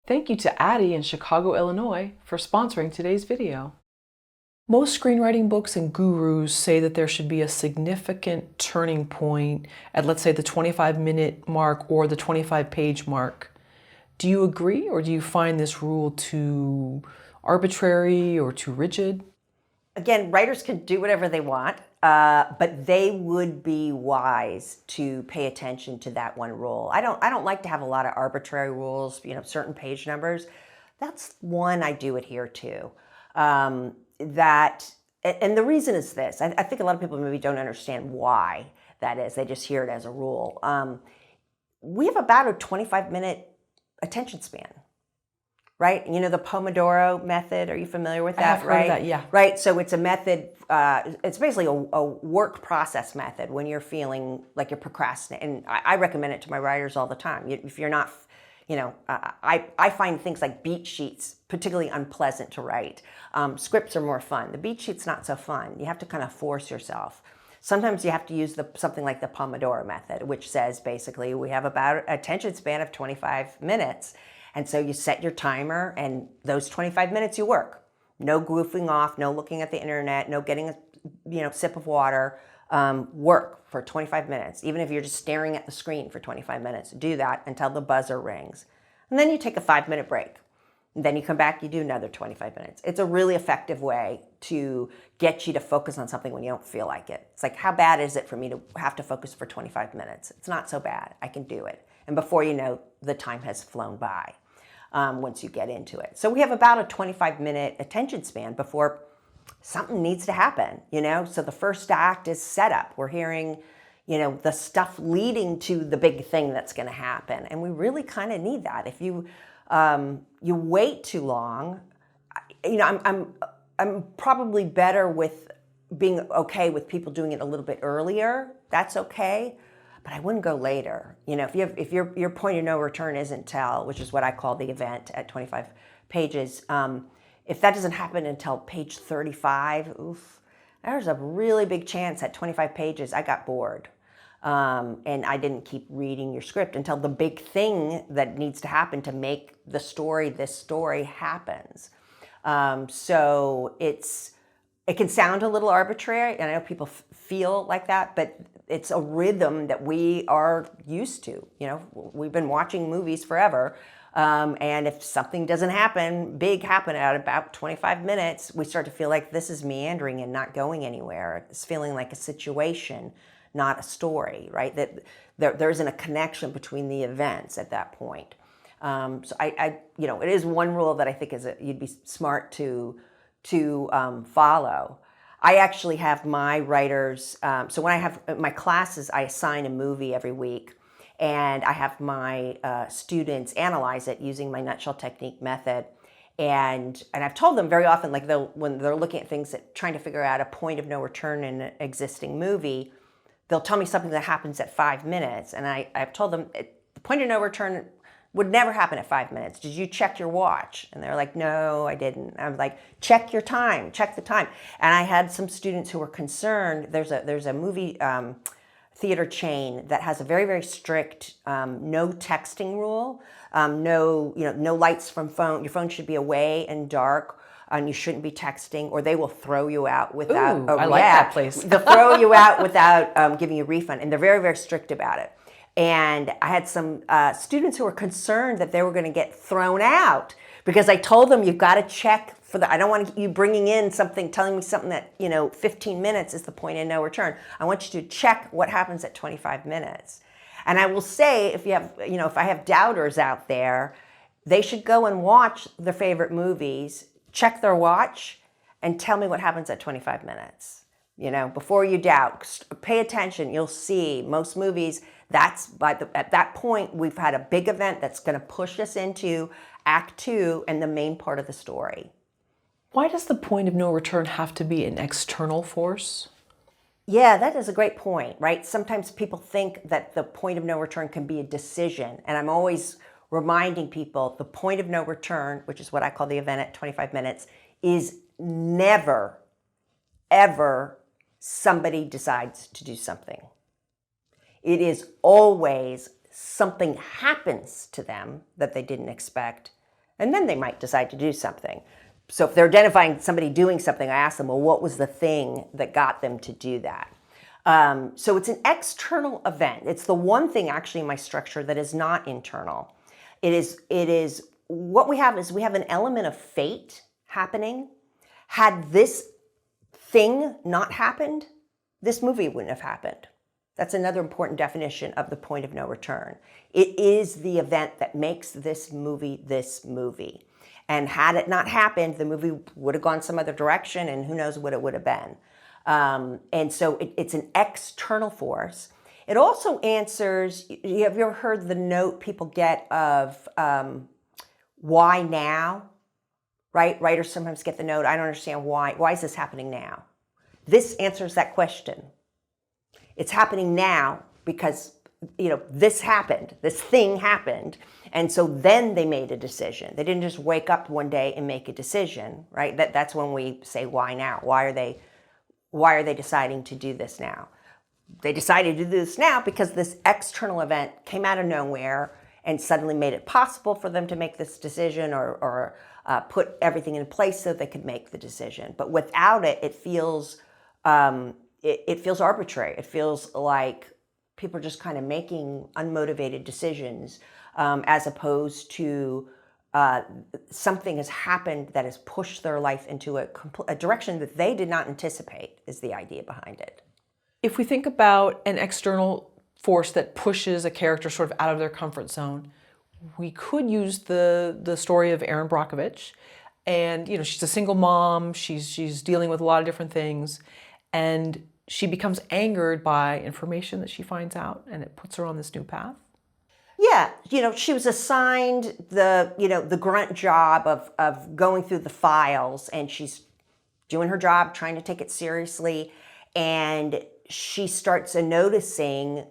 Thank you to Addie in Chicago, Illinois for sponsoring today's video. Most screenwriting books and gurus say that there should be a significant turning point at, let's say, the 25-minute mark or the 25-page mark. Do you agree, or do you find this rule too arbitrary or too rigid? Again, writers can do whatever they want, but they would be wise to pay attention to that one rule. I don't like to have a lot of arbitrary rules, certain page numbers. That's one I do adhere to. And the reason is this. I think a lot of people maybe don't understand why that is. They just hear it as a rule. We have about a 25-minute attention span. Right? The Pomodoro method, are you familiar with that? I have heard of that, yeah. Right, so it's a method, it's basically a work process method when you're feeling like you're procrastinating. And I recommend it to my writers all the time. If you're not, I find things like beat sheets particularly unpleasant to write. Scripts are more fun. The beat sheet's not so fun. You have to kind of force yourself. Sometimes you have to use something like the Pomodoro method, which says basically we have about an attention span of 25 minutes. And so you set your timer, and those 25 minutes you work. No goofing off, no looking at the internet, no getting a sip of water. Work for 25 minutes. Even if you're just staring at the screen for 25 minutes, do that until the buzzer rings. And then you take a 5-minute break. And then you come back, you do another 25 minutes. It's a really effective way to get you to focus on something when you don't feel like it. It's like, how bad is it for me to have to focus for 25 minutes? It's not so bad. I can do it. And before you know, the time has flown by. Once you get into it. So we have about a 25-minute attention span before something needs to happen, So the first act is setup. We're hearing, the stuff leading to the big thing that's going to happen. And we really kind of need that. If you wait too long, I'm probably better with being okay with people doing it a little bit earlier. That's okay. But I wouldn't go later. If your point of no return isn't till, which is what I call the event at 25 pages, if that doesn't happen until page 35, there's a really big chance at 25 pages I got bored. And I didn't keep reading your script until the big thing that needs to happen to make this story happens. So it can sound a little arbitrary, and I know people feel like that, but it's a rhythm that we are used to. We've been watching movies forever, and if something doesn't happen at about 25 minutes, we start to feel like this is meandering and not going anywhere. It's feeling like a situation, not a story, right? That there isn't a connection between the events at that point. So it is one rule that I think you'd be smart to follow. I actually have my writers, so when I have my classes, I assign a movie every week, and I have my students analyze it using my nutshell technique method. And I've told them very often, like when they're looking at things, trying to figure out a point of no return in an existing movie, they'll tell me something that happens at 5 minutes. And I've told them the point of no return would never happen at 5 minutes. Did you check your watch? And they're like, no, I didn't. I was like, check your time, check the time. And I had some students who were concerned. There's a movie theater chain that has a very, very strict no texting rule. No lights from phone. Your phone should be away and dark. And you shouldn't be texting, or they will throw you out without. Ooh, I like that place. They'll throw you out without giving you a refund, and they're very, very strict about it. And I had some students who were concerned that they were going to get thrown out because I told them you've got to check I don't want you bringing in something, telling me something that 15 minutes is the point of no return. I want you to check what happens at 25 minutes. And I will say, if I have doubters out there, they should go and watch their favorite movies, check their watch, and tell me what happens at 25 minutes. Before you doubt, pay attention. You'll see most movies, at that point, we've had a big event that's going to push us into Act 2 and the main part of the story. Why does the point of no return have to be an external force? Yeah, that is a great point, right? Sometimes people think that the point of no return can be a decision. And I'm always reminding people the point of no return, which is what I call the event at 25 minutes, is never, ever somebody decides to do something. It is always something happens to them that they didn't expect, And then they might decide to do something. So if they're identifying somebody doing something, I ask them, well, what was the thing that got them to do that? So it's an external event. It's the one thing actually in my structure that is not internal. It is what we have is we have an element of fate happening. Had this thing not happened, this movie wouldn't have happened. That's another important definition of the point of no return. It is the event that makes this movie this movie. And had it not happened, the movie would have gone some other direction, and who knows what it would have been. And so it's an external force. It also answers, have you ever heard the note people get of why now? Right? Writers sometimes get the note, I don't understand why. Why is this happening now? This answers that question. It's happening now because, this happened, this thing happened. And so then they made a decision. They didn't just wake up one day and make a decision, right? That's when we say, why now? Why are they deciding to do this now? They decided to do this now because this external event came out of nowhere and suddenly made it possible for them to make this decision or put everything in place so they could make the decision. But without it, it feels arbitrary. It feels like people are just kind of making unmotivated decisions as opposed to something has happened that has pushed their life into a direction that they did not anticipate is the idea behind it. If we think about an external force that pushes a character sort of out of their comfort zone, we could use the story of Erin Brockovich. And, she's a single mom, she's dealing with a lot of different things, and she becomes angered by information that she finds out, and it puts her on this new path. Yeah, she was assigned the grunt job of going through the files, and she's doing her job, trying to take it seriously, and she starts noticing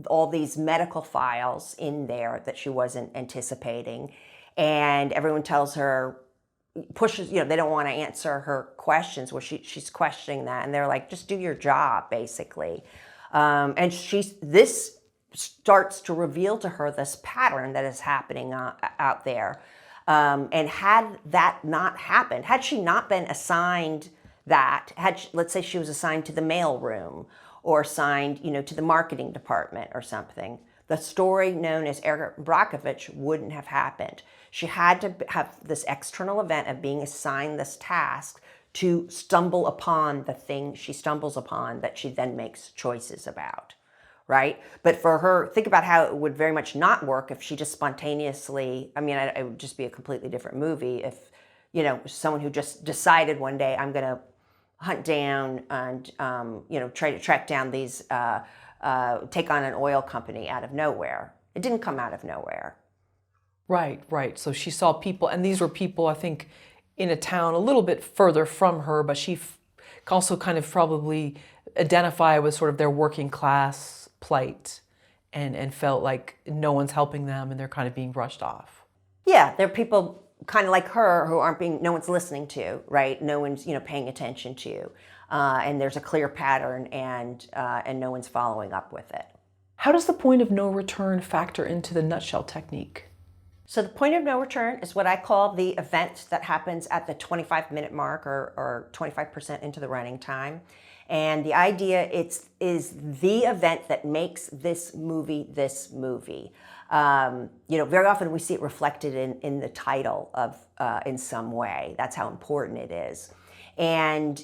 all these medical files in there that she wasn't anticipating, and everyone tells her, pushes, they don't want to answer her questions where she's questioning that, and they're like, just do your job, basically. And this starts to reveal to her this pattern that is happening out there. And had that not happened, had she not been assigned that, let's say she was assigned to the mail room or assigned, to the marketing department or something, the story known as Erin Brockovich wouldn't have happened. She had to have this external event of being assigned this task to stumble upon the thing she stumbles upon that she then makes choices about, right? But for her, think about how it would very much not work if she just spontaneously, it would just be a completely different movie if, someone who just decided one day, I'm going to hunt down and, try to track down these, take on an oil company out of nowhere. It didn't come out of nowhere. Right. So she saw people, and these were people, I think, in a town a little bit further from her, but she also kind of probably identify with sort of their working class plight and felt like no one's helping them and they're kind of being brushed off. Yeah, they're people kind of like her who no one's listening to, right? No one's, paying attention to. And there's a clear pattern and no one's following up with it. How does the point of no return factor into the nutshell technique? So the point of no return is what I call the event that happens at the 25-minute mark or 25% into the running time. And the idea is the event that makes this movie this movie. Very often we see it reflected in the title of in some way. That's how important it is. And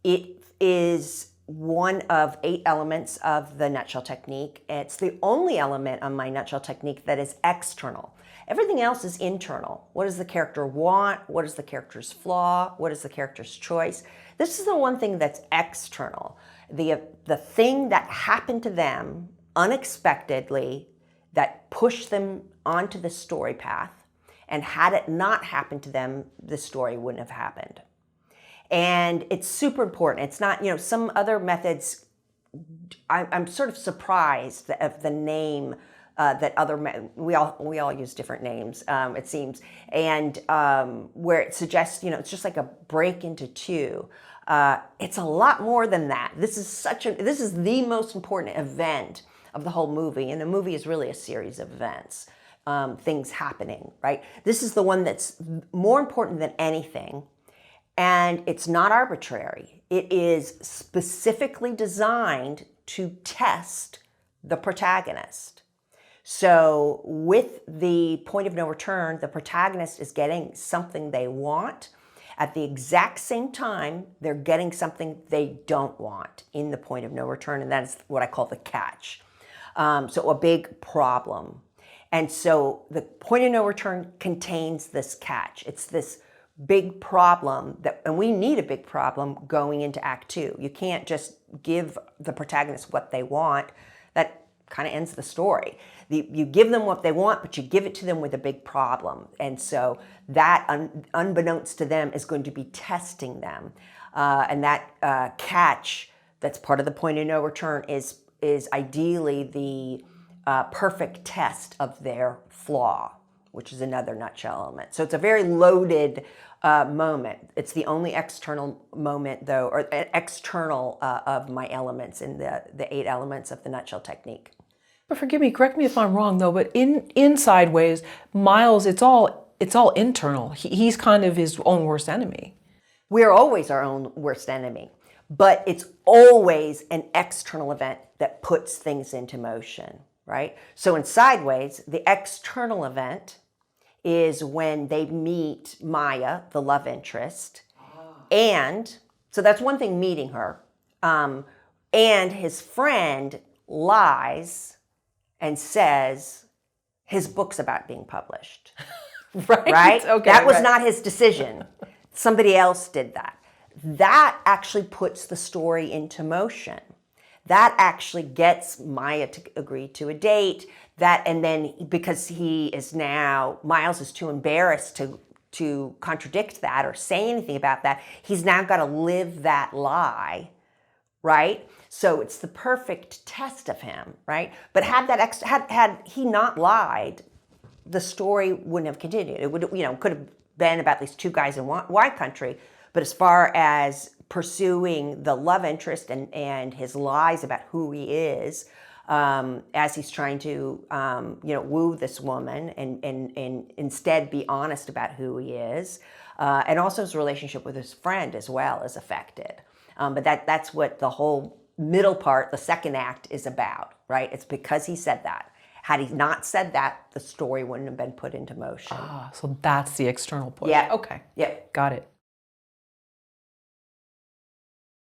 it is one of 8 elements of the nutshell technique. It's the only element on my nutshell technique that is external. Everything else is internal. What does the character want? What is the character's flaw? What is the character's choice? This is the one thing that's external. The thing that happened to them unexpectedly that pushed them onto the story path, and had it not happened to them, the story wouldn't have happened. And it's super important. It's not, some other methods, I'm sort of surprised of the name that we all use different names, it seems, and where it suggests, it's just like a break into two. It's a lot more than that. This is the most important event of the whole movie, and the movie is really a series of events. things happening, right? This is the one that's more important than anything, and it's not arbitrary. It is specifically designed to test the protagonist. So with the point of no return, the protagonist is getting something they want. At the exact same time, they're getting something they don't want in the point of no return, and that is what I call the catch. So a big problem. And so the point of no return contains this catch. It's this big problem and we need a big problem going into Act 2. You can't just give the protagonist what they want. That kind of ends the story. You give them what they want, but you give it to them with a big problem. And so that, unbeknownst to them, is going to be testing them. And that catch that's part of the point of no return is ideally the perfect test of their flaw, which is another nutshell element. So it's a very loaded moment. It's the only external moment, though, or external of my elements in the 8 elements of the nutshell technique. But forgive me, correct me if I'm wrong though, but in Sideways, Miles, it's all internal. He's kind of his own worst enemy. We're always our own worst enemy, but it's always an external event that puts things into motion, right? So in Sideways, the external event is when they meet Maya, the love interest, and so that's one thing, meeting her, and his friend lies and says his book's about being published. Right? Okay, that was not his decision. Somebody else did that. That actually puts the story into motion. That actually gets Maya to agree to a date. And then because Miles is too embarrassed to contradict that or say anything about that, he's now got to live that lie, right? So it's the perfect test of him, right? But had he not lied, the story wouldn't have continued. It would, could have been about these 2 guys in wine country. But as far as pursuing the love interest and his lies about who he is, as he's trying to, woo this woman and instead be honest about who he is, and also his relationship with his friend as well is affected. But that's what the whole middle part, the second act, is about, right? It's because he said that. Had he not said that, the story wouldn't have been put into motion. So that's the external push. Yeah. Okay. Yeah. Got it.